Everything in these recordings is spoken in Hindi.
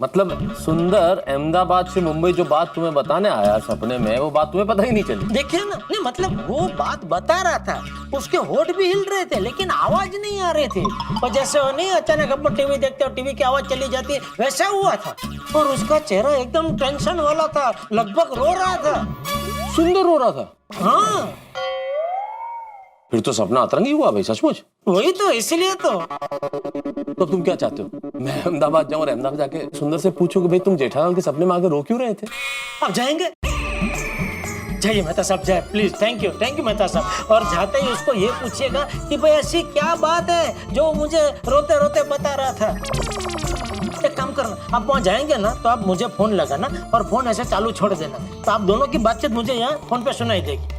मतलब सुंदर अहमदाबाद से मुंबई जो बात तुम्हें बताने आया सपने में, वो बात तुम्हें पता ही नहीं चली। देखिए ना, नहीं मतलब वो बात बता रहा था, उसके होठ भी हिल रहे थे लेकिन आवाज नहीं आ रही थी। और जैसे वो नहीं अचानक अपन टीवी देखते हो, टीवी की आवाज चली जाती है, वैसा हुआ था। और उसका चेहरा एकदम टेंशन वाला था, लगभग रो रहा था। सुंदर रो रहा था? हाँ फिर तो सपना अतरंगी हुआ भाई, सचमुच। वही तो, इसलिए तो तुम क्या चाहते हो, मैं अहमदाबाद जाऊं और अहमदाबाद जाके सुंदर से पूछूं कि भाई तुम जेठालाल के सपने में आके रो क्यों रहे थे? अब जाएंगे, जाइए मेहता साहब, जाए प्लीज। थैंक यू मेहता साहब। और जाते ही उसको ये पूछिएगा कि भाई ऐसी क्या बात है जो मुझे रोते रोते बता रहा था। एक काम करना, आप वहाँ जाएंगे ना तो आप मुझे फोन लगाना और फोन ऐसे चालू छोड़ देना, तो आप दोनों की बातचीत मुझे यहाँ फोन पे सुनाई देगी।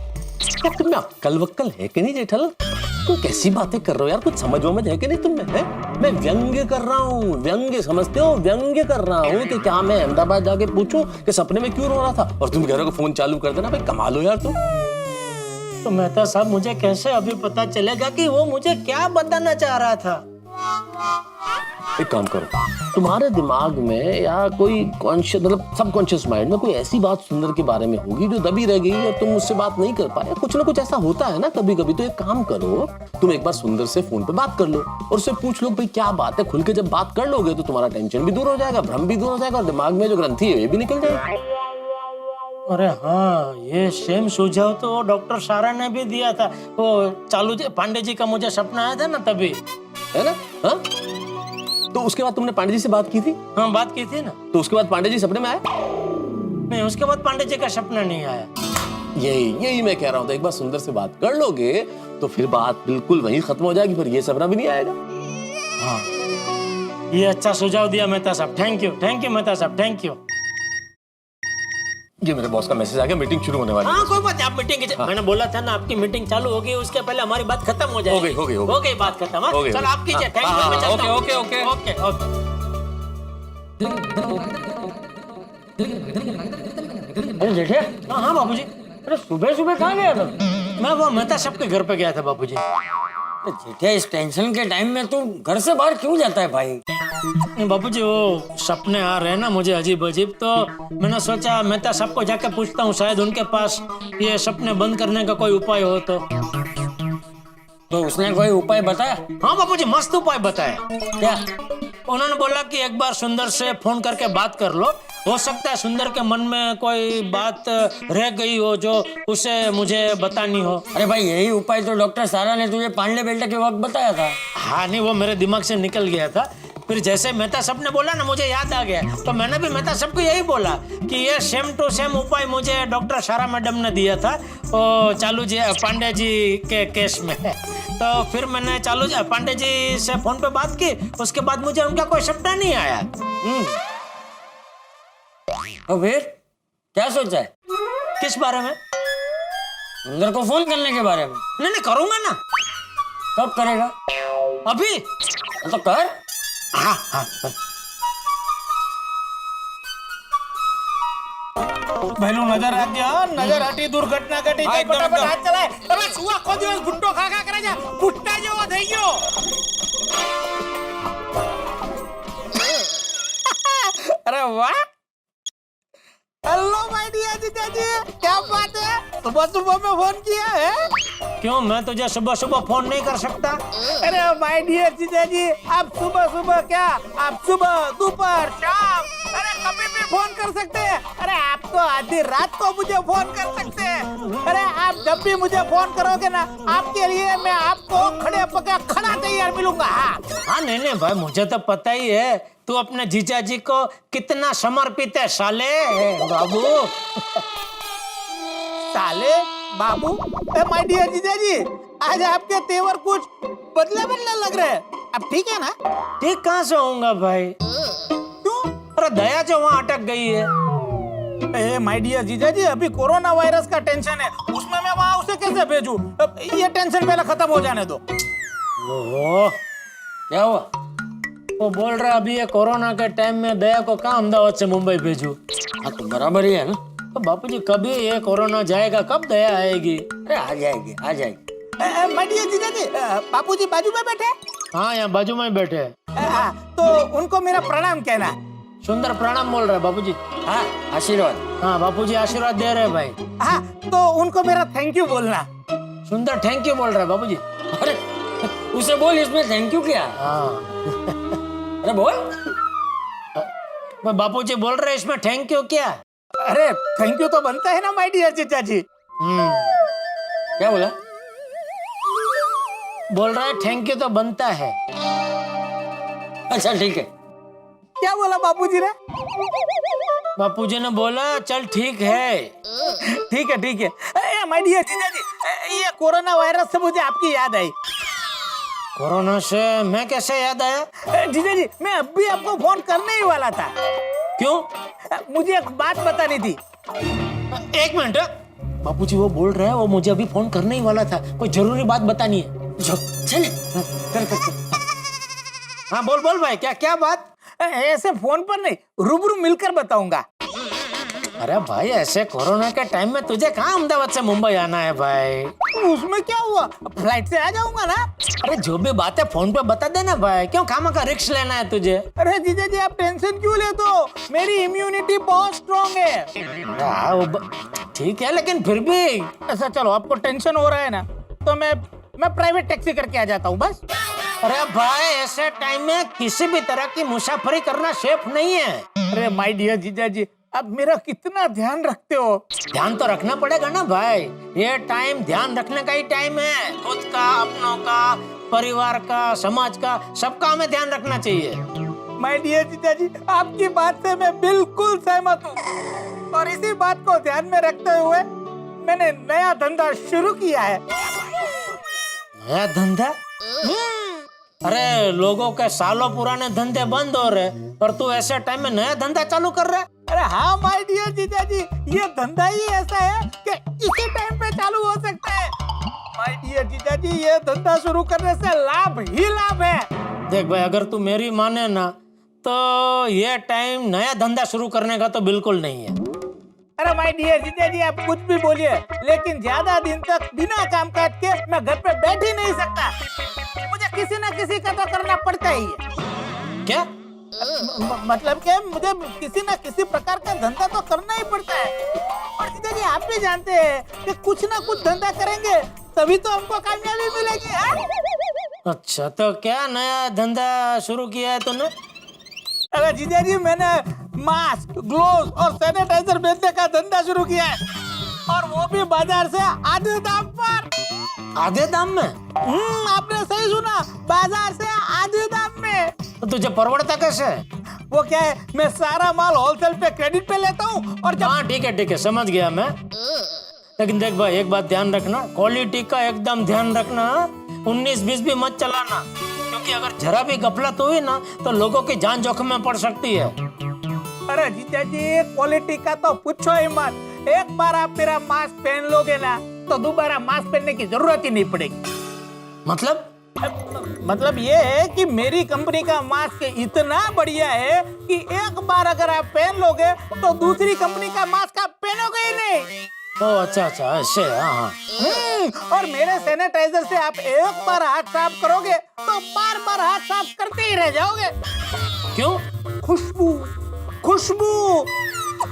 क्या तुम्हें अक्कल वक्कल है कि नहीं जेठालाल? तुम कैसी बातें कर रहे हो यार, कुछ समझ में है कि नहीं तुम्हें? है मैं व्यंग्य कर रहा हूँ, व्यंग्य समझते हो, व्यंग्य कर रहा हूँ कि क्या मैं अहमदाबाद जाके पूछूं कि सपने में क्यों रो रहा था, और तुम कह रहे हो फोन चालू कर देना। भाई कमाल हो यार तुम। तो मेहता साहब मुझे कैसे अभी पता चलेगा कि वो मुझे क्या बताना चाह रहा था? एक काम करो, तुम्हारे दिमाग में या कोई कॉन्शियस मतलब सबकॉन्शियस माइंड में कोई ऐसी बात सुंदर के बारे में होगी जो दबी रह गई और तुम मुझसे बात नहीं कर पाए। कुछ ना कुछ ऐसा होता है ना कभी कभी। तो एक काम करो, तुम एक बार सुंदर से फोन पे बात कर लो और उससे पूछ लो भाई क्या बात है। खुल के जब बात कर लोगे तो तुम्हारा टेंशन भी दूर हो जाएगा, भ्रम भी दूर हो जाएगा और दिमाग में जो ग्रंथि है ये भी निकल जाएगी। अरे हाँ, ये सेम सुझाव तो डॉक्टर सारा ने भी दिया था। वो चालू पांडे जी का मुझे सपना आया था ना तभी, है ना? हाँ, तो उसके बाद तुमने पांडे जी से बात की थी? हाँ बात की थी ना। तो उसके बाद पांडे जी सपने में आए? नहीं, उसके बाद पांडे जी का सपना नहीं आया। यही मैं कह रहा हूँ। तो एक बार सुंदर से बात कर लोगे तो फिर बात बिल्कुल वहीं खत्म हो जाएगी, फिर ये सपना भी नहीं आएगा। हाँ, ये अच्छा सुझाव दिया मेहता साहब। थैंक यू मेहता साहब, थैंक यू। ये मेरे बॉस का मैसेज आ गया, मीटिंग शुरू होने वाली है। हाँ कोई बात नहीं, आप मीटिंग की मैंने बोला था ना आपकी मीटिंग चालू होगी, उसके पहले हमारी बात खत्म हो जाएगी। हो गई बात खत्म। हाँ चलो आप कीजिए। थैंक यू, मैं चलता हूं। ओके। अरे जेठे, हाँ बाबूजी। अरे सुबह सुबह कहाँ गया था? मैं वो मेहता साहब के घर पे गया था बाबूजी। अरे जेठे, इस टेंशन के टाइम में तू घर से बाहर क्यों जाता है भाई? बाबूजी वो सपने आ रहे हैं ना मुझे अजीब अजीब, तो मैंने सोचा मेहता साहब को जाके पूछता हूँ, शायद उनके पास ये सपने बंद करने का कोई उपाय हो। तो उसने कोई उपाय बताया? हाँ बाबूजी, मस्त उपाय बताया। क्या? उन्होंने बोला कि एक बार सुंदर से फोन करके बात कर लो, हो सकता है सुंदर के मन में कोई बात रह गई हो जो उसे मुझे बतानी हो। अरे भाई, यही उपाय तो डॉक्टर सारा ने तुझे पांडे बेल्टे के वक्त बताया था। हाँ नहीं, वो मेरे दिमाग से निकल गया था। फिर जैसे मेहता साहब ने बोला ना मुझे याद आ गया, तो मैंने भी मेहता साहब को यही बोला कि ये सेम टू सेम उपाय मुझे डॉक्टर सारा मैडम ने दिया था वो चालू जी पांडे जी के केस में। तो फिर मैंने चालू जी पांडे जी से फोन पे बात की, उसके बाद मुझे उनका कोई सपना नहीं आया। तो फिर क्या सोचा है? किस बारे में? सुंदर को फोन करने के बारे में? नहीं करूंगा ना। कब करेगा? अभी। तो कर। हाँ। પહેલું નજર રાખજે હા, નજર હટી દુર્ઘટના ઘટી જાય, ફટાફટ હાથ ચલાય. તમે શું આખો દિવસ ભુટ્ટો ખા ખા કરે છે? ભુટ્ટા જેવો થઈ ગયો. અરે વાહ, हेलो माय डियर जीजाजी, क्या बात है? सुबह सुबह में फोन किया है? क्यों, मैं तुझे सुबह सुबह फोन नहीं कर सकता? अरे माय डियर जीजाजी, आप सुबह सुबह क्या, आप सुबह दोपहर शाम, अरे कभी भी फोन कर सकते हैं। अरे आप तो आधी रात को मुझे फोन कर सकते हैं। अरे आप जब भी मुझे फोन करोगे ना, आपके लिए मैं आपको खड़े पका खड़ा तैयार मिलूंगा। हाँ नहीं भाई, मुझे तो पता ही है तू अपने जीजा जी को कितना समर्पित है। साले बाबू साले बाबू, माय डियर जीजाजी, आज आपके तेवर कुछ बदले बदले लग रहे हैं। अब ठीक है ना? ठीक कहाँ से होऊंगा भाई? क्यों? अरे दया जो वहाँ अटक गई है। ए माय डियर जीजाजी, अभी कोरोना वायरस का टेंशन है, उसमें मैं वहाँ उसे कैसे भेजूं? ये टेंशन पहले खत्म हो जाने दो। ओहो, क्या हुआ? वो बोल रहा अभी ये कोरोना के टाइम में दया को कहाँ अहमदाबाद से मुंबई भेजूं? हाँ तो बराबर ही है ना। तो बापूजी कभी ये कोरोना जाएगा, कब दया आएगी? अरे आ जाएगी आ जाएगी। माय डियर जीजाजी, बापूजी बाजू में बैठे? हाँ यहाँ बाजू में ही बैठे हैं। तो उनको मेरा प्रणाम कहना। सुंदर प्रणाम बोल रहा है बापूजी। हाँ आशीर्वाद। हाँ बापूजी आशीर्वाद दे रहे हैं भाई। हाँ तो उनको मेरा थैंक यू बोलना। सुंदर थैंक यू बोल रहा है बापूजी। अरे उसे बोल इसमें थैंक यू क्या? हाँ अरे बोल। बापूजी बोल रहे हैं इसमें थैंक यू क्या? अरे थैंक यू तो बनता है ना माय डियर जीजा जी। क्या बोला? बोल रहा है थैंक यू तो बनता है। अच्छा ठीक है। क्या बोला बापूजी ने? बापूजी ने बोला चल ठीक है। ठीक है माय डियर जीजा जी, ये कोरोना वायरस से मुझे आपकी याद आई। कोरोना से मैं कैसे याद आया? जीजा जी मैं अभी आपको फोन करने ही वाला था। क्यों? मुझे एक बात बतानी थी। एक मिनट। बापूजी वो बोल रहे हैं वो मुझे अभी फोन करने ही वाला था, कोई जरूरी बात बतानी है। चल चल। हाँ बोल बोल भाई, क्या क्या बात? ऐसे फोन पर नहीं, रूबरू मिलकर बताऊंगा। अरे भाई ऐसे कोरोना के टाइम में तुझे कहाँ अहमदाबाद से मुंबई आना है भाई? उसमें क्या हुआ, फ्लाइट से आ जाऊंगा ना। अरे जो भी बात है फोन पे बता देना भाई, क्यों खामा का रिस्क लेना है तुझे? अरे जीजा जी आप टेंशन क्यों लेते हो, मेरी इम्यूनिटी बहुत स्ट्रांग है। हाँ, ठीक है लेकिन फिर भी। ऐसा चलो आपको टेंशन हो रहा है ना, तो मैं प्राइवेट टैक्सी करके आ जाता हूँ बस। अरे भाई ऐसे टाइम में किसी भी तरह की मुसाफरी करना सेफ नहीं है। अरे माय डियर जीजा जी आप मेरा कितना ध्यान रखते हो। ध्यान तो रखना पड़ेगा ना भाई, ये टाइम ध्यान रखने का ही टाइम है। खुद का, अपनों का, परिवार का, समाज का, सबका हमें ध्यान रखना चाहिए। माय डियर जीजा जी आपकी बात से मैं बिल्कुल सहमत हूँ, और इसी बात को ध्यान में रखते हुए मैंने नया धंधा शुरू किया है। नया धंधा? अरे लोगों के सालों पुराने धंधे बंद हो रहे और तू ऐसे टाइम में नया धंधा चालू कर रहा है? अरे हाँ माय डियर जीजा जी ये धंधा ही ऐसा है कि इसी टाइम पे चालू हो सकता है। माय डियर जीजा जी ये धंधा शुरू करने से लाभ ही लाभ है। देख भाई अगर तू मेरी माने ना तो ये टाइम नया धंधा शुरू करने का तो बिल्कुल नहीं है। अरे माय डियर जीजा जी आप कुछ भी बोलिए, लेकिन ज्यादा दिन तक बिना काम काज के मैं घर पे बैठ ही नहीं सकता। मुझे किसी न किसी का तो करना पड़ता ही है। क्या? मतलब कि मुझे किसी न किसी प्रकार का धंधा तो करना ही पड़ता है। और जीजा जी आप भी जानते हैं कि कुछ ना कुछ धंधा करेंगे तभी तो हमको कामयाबी मिलेगी। हाँ? अच्छा तो क्या नया धंधा शुरू किया है तूने? अरे जीजा जी मैंने मास्क, ग्लोव्स और सैनिटाइजर बेचने का धंधा शुरू किया है, और वो भी बाजार से आधे दाम पर। आधे दाम में? आपने सही सुना, बाजार से आधे दाम में। तो तुझे परवड़ता कैसे? वो क्या है, मैं सारा माल होलसेल पे क्रेडिट पे लेता हूँ, और जब हाँ ठीक है समझ गया मैं। लेकिन देख भाई एक बात ध्यान रखना, क्वालिटी का एकदम ध्यान रखना। 19-20 भी मत चलाना, क्योंकि अगर जरा भी गफलत हुई ना तो लोगों की जान जोखिम में पड़ सकती है। अरे जीजा जी क्वालिटी का तो पूछो ही मत। एक बार आप मेरा मास्क पहन लोगे ना तो दोबारा मास्क पहनने की जरूरत ही नहीं पड़ेगी। मतलब ये है कि मेरी कंपनी का मास्क इतना बढ़िया है कि एक बार अगर आप पहन लोगे तो दूसरी कंपनी का मास्क आप पहनोगे ही नहीं। ओ अच्छा ऐसे। हाँ। और मेरे सैनिटाइजर से आप एक बार हाथ साफ करोगे तो बार बार हाथ साफ करते ही रह जाओगे। क्यों? खुशबू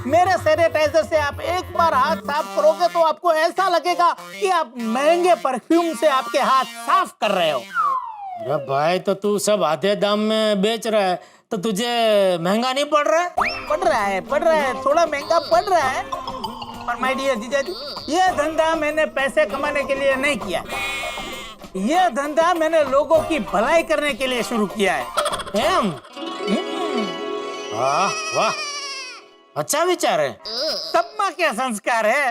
मेरे सैनिटाइजर से आप एक बार हाथ साफ करोगे तो आपको ऐसा लगेगा कि आप महंगे परफ्यूम से आपके हाथ साफ कर रहे हो। अरे भाई तो तू सब आधे दाम में बेच रहा है तो तुझे महंगा नहीं पड़ रहा है? पड़ रहा है, थोड़ा महंगा पड़ रहा है। पर माय डियर जीजा जी ये धंधा मैंने पैसे कमाने के लिए नहीं किया, ये धंधा मैंने लोगों की भलाई करने के लिए शुरू किया है। वाह अच्छा विचार है। सब माँ के संस्कार है।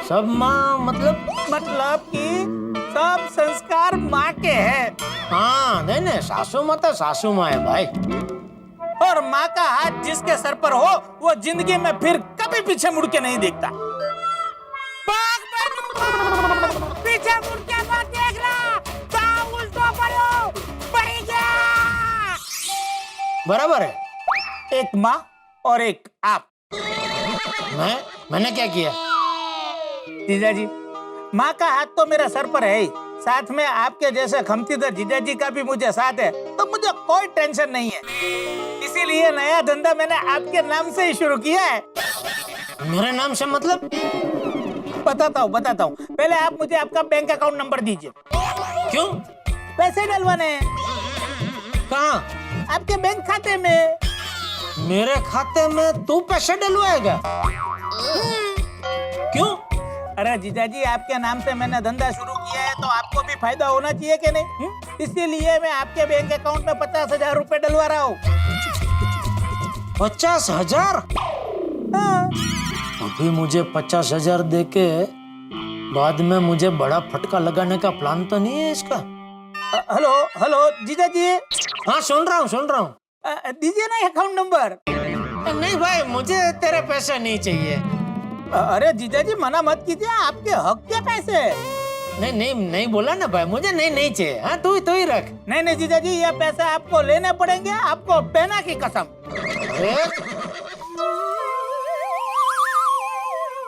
सब माँ मतलब कि सब संस्कार माँ के हैं। हाँ नहीं सासू माँ तो सासू माँ है भाई। और माँ का हाथ जिसके सर पर हो वो जिंदगी में फिर कभी पीछे मुड़ के नहीं देखता। पीछे मुड़ के मत देखना, जाओ उल्टो पड़ो, पड़ी गया। बराबर है, एक माँ और एक आप। मैंने क्या किया? जीजा जी माँ का हाथ तो मेरा सर पर है ही, साथ में आपके जैसे खमतीधर जीजा जी का भी मुझे साथ है, तो मुझे कोई टेंशन नहीं है। इसीलिए नया धंधा मैंने आपके नाम से ही शुरू किया है। मेरे नाम से मतलब? बताता हूँ। पहले आप मुझे आपका बैंक अकाउंट नंबर दीजिए। क्यों? पैसे डलवाने हैं कहाँ? आपके बैंक खाते में। मेरे खाते में तू पैसे डलवाएगा? क्यों? अरे जीजाजी, आपके नाम से मैंने धंधा शुरू किया है तो आपको भी फायदा होना चाहिए कि नहीं? इसीलिए मैं आपके बैंक अकाउंट में 50,000 रुपए डलवा रहा हूँ। 50,000? हाँ। अभी मुझे 50,000 दे के बाद में मुझे बड़ा फटका लगाने का प्लान तो नहीं है इसका? हेलो जीजाजी। हाँ सुन रहा हूँ। दीजिए ना अकाउंट नंबर। नहीं भाई, मुझे तेरे पैसे नहीं चाहिए। अरे जीजाजी, मना मत कीजिए, आपके हक के पैसे। नहीं बोला ना भाई, मुझे नहीं चाहिए। हाँ तू ही रख। नहीं जीजाजी, ये पैसे आपको लेने पड़ेंगे, आपको पहना की कसम।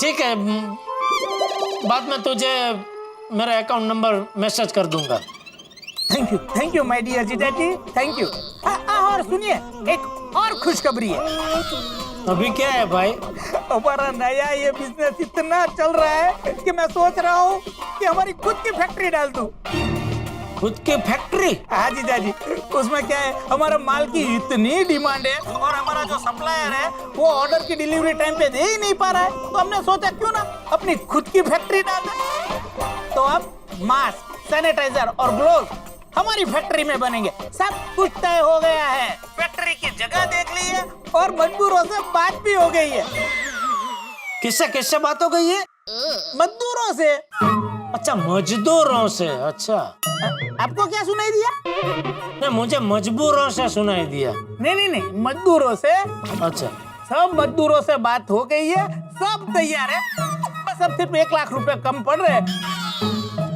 ठीक है, बाद में तुझे मेरा अकाउंट नंबर मैसेज कर दूंगा। थैंक यू माय डियर जीजाजी, थैंक यू। और सुनिए, एक और खुशखबरी है। अभी क्या है भाई? हमारा नया ये बिजनेस इतना चल रहा है कि मैं सोच रहा हूँ कि हमारी खुद की फैक्ट्री डाल दूं। खुद की फैक्ट्री? हाँ जीजाजी, उसमें क्या है, हमारा माल की इतनी डिमांड है और हमारा जो सप्लायर है वो ऑर्डर की डिलीवरी टाइम पे दे ही नहीं पा रहा है, तो हमने सोचा क्यों ना अपनी खुद की फैक्ट्री डाल दें। तो अब मास्क, सैनिटाइजर और ग्लोव हमारी फैक्ट्री में बनेंगे। सब कुछ तय हो गया है, फैक्ट्री की जगह देख ली है और मजदूरों से बात भी हो गई है। किससे बात हो गई है? मजदूरों से। अच्छा, मजदूरों से। अच्छा, आपको क्या सुनाई दिया? नहीं, मुझे मजबूरों से सुनाई दिया। नहीं, मजदूरों से। अच्छा, सब मजदूरों से बात हो गई है, सब तैयार है, बस अब सिर्फ 1 लाख रुपए कम पड़ रहे हैं।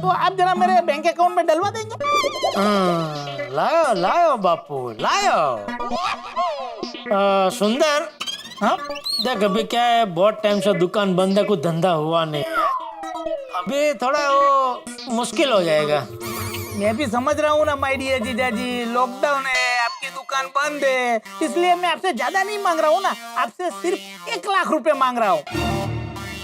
तो आप जरा मेरे बैंक अकाउंट में डलवा देंगे? लायो बापू, लायो। सुंदर, हाँ? देख अभी क्या है, बहुत टाइम से दुकान बंद है, कुछ धंधा हुआ नहीं है, अभी थोड़ा वो मुश्किल हो जाएगा। मैं भी समझ रहा हूँ ना माय डियर जीजाजी, लॉकडाउन है, आपकी दुकान बंद है, इसलिए मैं आपसे ज्यादा नहीं मांग रहा हूँ ना, आपसे सिर्फ 1 लाख रुपए मांग रहा हूँ।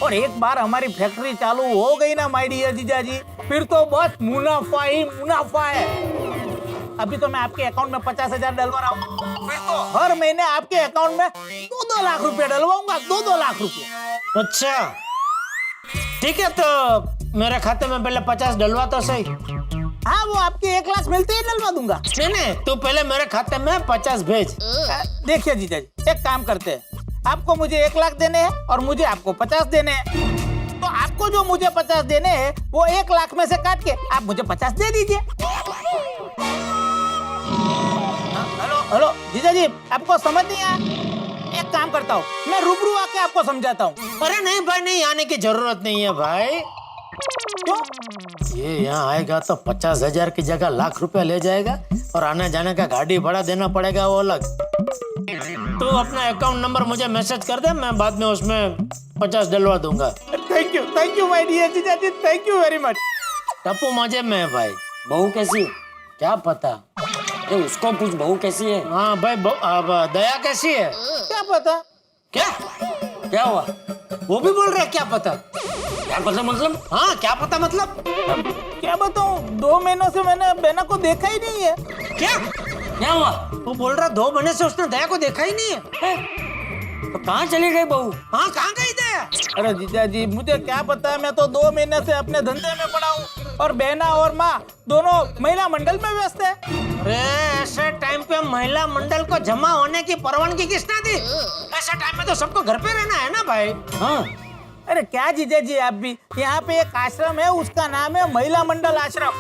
और एक बार हमारी फैक्ट्री चालू हो गई ना माय डियर जीजाजी, फिर तो बस मुनाफा ही मुनाफा है। अभी तो मैं आपके अकाउंट में 50,000 डलवा रहा हूँ, फिर तो हर महीने आपके अकाउंट में 2-2 लाख रुपए डलवाऊंगा, 2-2 लाख रुपए। अच्छा ठीक है, तो मेरे खाते में पहले 50 डलवा तो सही। हाँ, वो आपके 1 लाख मिलते ही डलवा दूंगा। नहीं, तू पहले मेरे खाते में 50 भेज। देखिए जीजाजी, एक काम करते हैं, आपको मुझे 1 लाख देने हैं और मुझे आपको 50 देने हैं। तो आपको जो मुझे 50 देने हैं वो 1 लाख में से काट के आप मुझे 50 दे दीजिए। हेलो जीजाजी, आपको समझ नहीं आया? एक काम करता हूँ, मैं रूबरू आके आपको समझाता हूँ। अरे नहीं भाई, नहीं आने की जरूरत नहीं है भाई। क्यों? ये यहाँ आएगा तो 50,000 की जगह लाख रुपया ले जाएगा और आने जाने का गाड़ी भाड़ा देना पड़ेगा, वो अलग। तो अपना अकाउंट नंबर मुझे मैसेज कर दे, मैं बाद में उसमें 50 डलवा दूंगा। थैंक यू माय डियर जीजाजी, thank you very much. Tappu मजे में है भाई। बहू कैसी है? क्या पता, ये उसको पूछ, बहू कैसी है? हाँ भाई, अब दया कैसी है? क्या पता? क्या हुआ? वो भी बोल रहे हैं क्या पता? क्या पता मतलब? हाँ, क्या पता मतलब? क्या बताऊँ, 2 महीनों से मैंने बेना को देखा ही नहीं है। क्या हुआ? वो बोल रहा 2 महीने से उसने दया को देखा ही नहीं है। तो कहाँ चली गई बहू? हाँ, कहाँ गई दया? अरे जीजाजी, मुझे क्या पता है, मैं तो 2 महीने से अपने धंधे में पड़ा हूँ और बहना और माँ दोनों महिला मंडल में व्यस्त है। अरे ऐसे टाइम पे महिला मंडल को जमा होने की परवानगी किसने दी? ऐसे टाइम में तो सबको घर पे रहना है ना भाई। हाँ। अरे क्या जीजाजी, आप भी, यहाँ पे एक आश्रम है, उसका नाम है महिला मंडल आश्रम।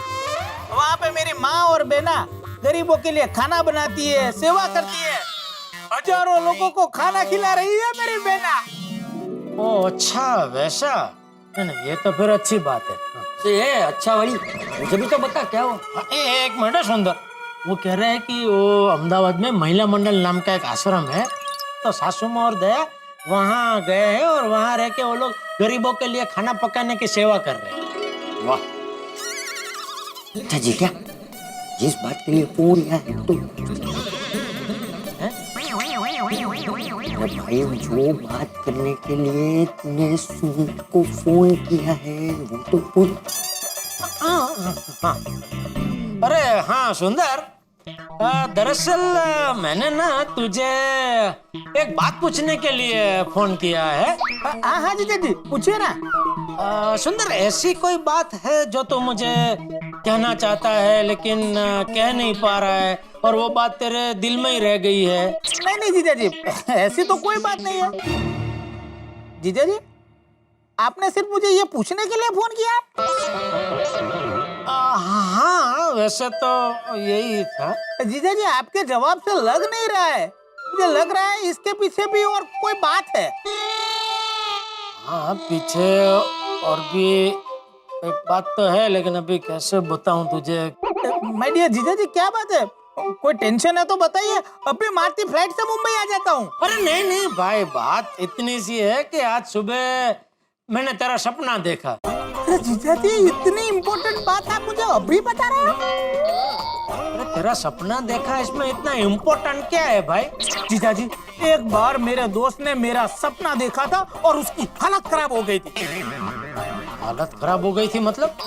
वहाँ पे मेरी माँ और बहना गरीबों के लिए खाना बनाती है, सेवा करती है, हजारों लोगों को खाना खिला रही है मेरी बहना। ओ अच्छा, वैसा? नहीं, ये तो फिर अच्छी बात है। तो ये अच्छा वाली, मुझे भी तो बता क्या हुआ। एक मिनट सुंदर, वो कह रहे हैं कि वो अहमदाबाद में महिला मंडल नाम का एक आश्रम है, तो सासू माँ और दया वहाँ गए हैं और वहाँ रह के वो लोग गरीबों के लिए खाना पकाने की सेवा कर रहे हैं। वाह, अच्छा जी, क्या जिस बात के लिए फोन आया तो अरे भाई, जो बात करने के लिए तूने सुन को फोन किया है वो तो पूरी। अरे हाँ सुंदर, दरअसल मैंने ना तुझे एक बात पूछने के लिए फोन किया है। हाँ हाँ जीजा जी, पूछिए ना। सुंदर, ऐसी कोई बात है जो तू मुझे कहना चाहता है लेकिन कह नहीं पा रहा है, और वो बात तेरे दिल में ही रह गई है? नहीं नहीं जीजा जी, ऐसी तो कोई बात नहीं है। जीजा जी, आपने सिर्फ मुझे ये पूछने के लिए फोन किया? हाँ वैसे तो यही था। जीजा जी, आपके जवाब से लग नहीं रहा है। मुझे लग रहा है इसके पीछे भी और कोई बात है। हाँ, पीछे और भी एक बात तो है, लेकिन अभी कैसे बताऊं तुझे। माय डियर जीजा जी, क्या बात है? कोई टेंशन है तो बताइए, अभी मारती फ्लाइट से मुंबई आ जाता हूँ। अरे नहीं नहीं भाई, बात इतनी सी है कि आज सुबह मैंने तेरा सपना देखा। अरे जीजा जी, इतनी इम्पोर्टेंट बात आप मुझे अभी बता रहे हो? अरे तेरा सपना देखा, इसमें इतना इम्पोर्टेंट क्या है भाई? जीजा जी, एक बार मेरे दोस्त ने मेरा सपना देखा था और उसकी हालत खराब हो गई थी। हालत खराब हो गई थी मतलब?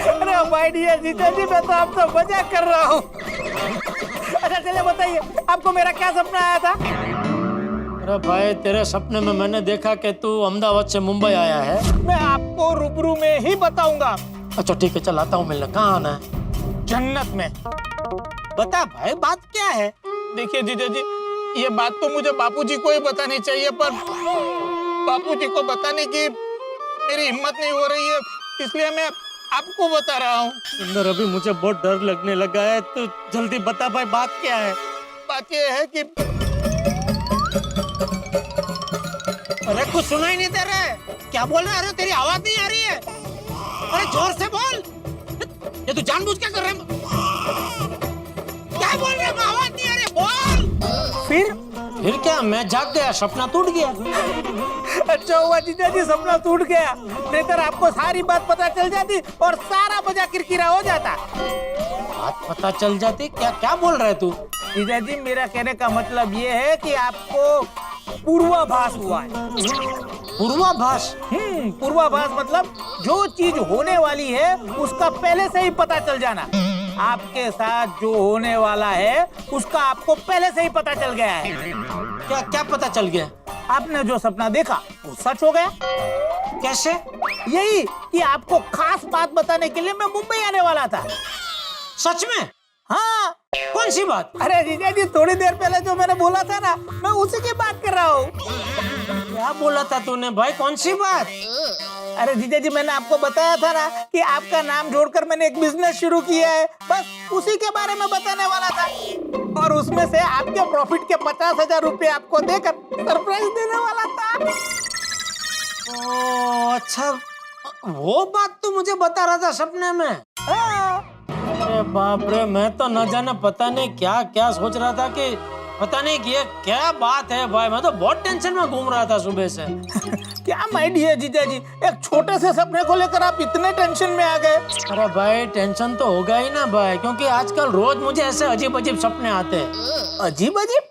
अरे माय डियर जीजा जी, मैं तो आपसे मजाक कर रहा हूँ। अच्छा चलिए बताइए, आपको मेरा क्या सपना आया था? अरे भाई, तेरे सपने में मैंने देखा कि तू अहमदाबाद से मुंबई आया है। मैं आपको रूबरू में ही बताऊंगा। अच्छा ठीक है, चल आता हूँ मिलने। कहाँ आना है? जन्नत में। बता भाई, बात क्या है? देखिए जीजा जी, ये बात तो मुझे बापूजी को ही बतानी चाहिए, पर बापूजी को बताने की मेरी हिम्मत नहीं हो रही है, इसलिए मैं आपको बता रहा हूँ। सुंदर, अभी मुझे बहुत डर लगने लगा है, तू जल्दी बता भाई, बात क्या है? बात ये है कि अरे कुछ सुनाई नहीं दे रहा है, क्या बोल रहा है? अरे तेरी आवाज नहीं आ रही है, अरे जोर से बोल। ये तू जानबूझ क्या कर रहा है? क्या बोल रहा है? आवाज नहीं आ रही, बोल। फिर क्या, मैं जाग गया, सपना टूट गया। अच्छा हुआ जीजा जी सपना टूट गया, नहीं आपको सारी बात पता चल जाती और सारा मजा किरकिरा हो जाता। बात पता चल जाती? क्या क्या बोल रहा है तू? जीजा जी, मेरा कहने का मतलब ये है कि आपको पूर्वाभास हुआ है। पूर्वाभास? पूर्वाभास मतलब जो चीज होने वाली है उसका पहले से ही पता चल जाना। आपके साथ जो होने वाला है उसका आपको पहले से ही पता चल गया है। क्या क्या पता चल गया? आपने जो सपना देखा वो सच हो गया। कैसे? यही कि आपको खास बात बताने के लिए मैं मुंबई आने वाला था। सच में? हाँ। कौन सी बात? अरे जीजा जी, थोड़ी देर पहले जो मैंने बोला था ना, मैं उसी की बात कर रहा हूँ। क्या बोला था तूने भाई, कौन सी बात? अरे जीजा जी, मैंने आपको बताया था ना कि आपका नाम जोड़कर मैंने एक बिजनेस शुरू किया है, बस उसी के बारे में बताने वाला था। और उसमें से आपके प्रॉफिट के 50,000 रुपए आपको देकर सरप्राइज देने वाला था। ओ अच्छा, वो बात तू मुझे बता रहा था सपने में? हाँ। अरे बाप रे, मैं तो न जाने पता नहीं क्या क्या सोच रहा था कि पता नहीं कि ये क्या बात है भाई। मैं तो बहुत टेंशन में घूम रहा था सुबह से। क्या माय डियर जीजा जी, एक छोटे से सपने को लेकर आप इतने टेंशन में आ गए? अरे भाई, टेंशन तो होगा ही ना भाई, क्योंकि आजकल रोज मुझे ऐसे अजीब अजीब सपने आते हैं। अजीब अजीब?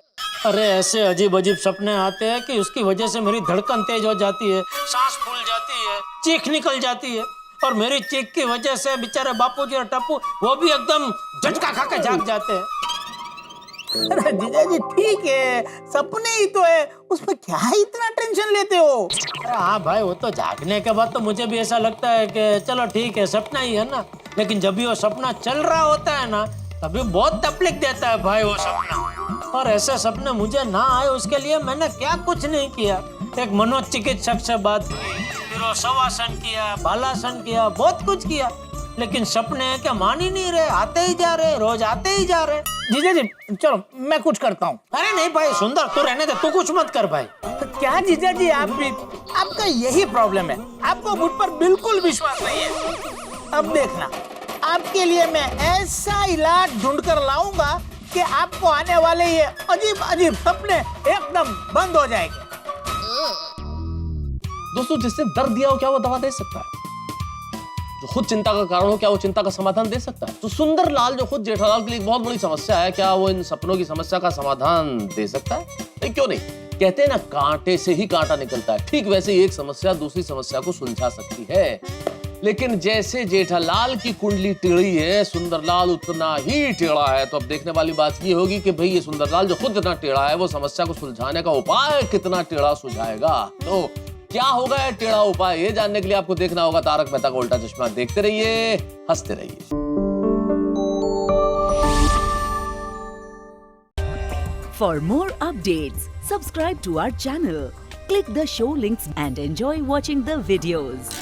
अरे ऐसे अजीब अजीब सपने आते हैं कि उसकी वजह से मेरी धड़कन तेज हो जाती है, सांस फूल जाती है, चीख निकल जाती है, और मेरी चीख की वजह से बेचारे बापूजी और टप्पू वो भी एकदम झटका खा के जाग जाते हैं। अरे जीजा जी, ठीक है, सपने ही तो है, उसमें क्या इतना टेंशन लेते हो? अरे हाँ भाई, वो तो जागने के बाद तो मुझे भी ऐसा लगता है कि चलो ठीक है, सपना ही है ना, लेकिन जब भी वो सपना चल रहा होता है ना, तभी बहुत तकलीफ देता है भाई वो सपना। और ऐसे सपने मुझे ना आए उसके लिए मैंने क्या कुछ नहीं किया। एक मनोचिकित्सक से बात की, फिर वो शवासन किया, बालासन किया, बहुत कुछ किया, लेकिन सपने क्या मान ही नहीं रहे, आते ही जा रहे, रोज आते ही जा रहे। जीजा जी, चलो मैं कुछ करता हूँ। अरे नहीं भाई सुंदर, तू रहने दे, तू कुछ मत कर भाई। क्या जीजा जी, आप भी, आपका यही प्रॉब्लम है, आपको मुझ पर बिल्कुल विश्वास नहीं है। अब देखना, आपके लिए मैं ऐसा इलाज ढूंढ कर लाऊंगा कि आपको आने वाले ये अजीब अजीब सपने एकदम बंद हो जाएंगे। दोस्तों, जिससे दर्द दिया हो क्या वो दवा दे सकता है? जो खुद चिंता का कारण हो, क्या वो चिंता का समाधान दे सकता है? तो सुंदरलाल जो खुद जेठालाल के लिए एक बहुत बड़ी समस्या है, क्या वो इन सपनों की समस्या का समाधान दे सकता है? नहीं, क्यों नहीं? कहते हैं ना, कांटे से ही कांटा निकलता है। ठीक वैसे ही एक समस्या दूसरी समस्या को सुलझा सकती है। लेकिन जैसे जेठालाल की कुंडली टेढ़ी है, सुंदरलाल उतना ही टेढ़ा है। तो अब देखने वाली बात ये होगी कि भाई ये सुंदरलाल जो खुद इतना टेढ़ा है, वो समस्या को सुलझाने का उपाय कितना टेढ़ा सुझाएगा। तो क्या होगा ये टेढ़ा उपाय, ये जानने के लिए आपको देखना होगा तारक मेहता का उल्टा चश्मा। देखते रहिए, हंसते रहिए। For more updates, subscribe to our channel, click the show links and enjoy watching the videos.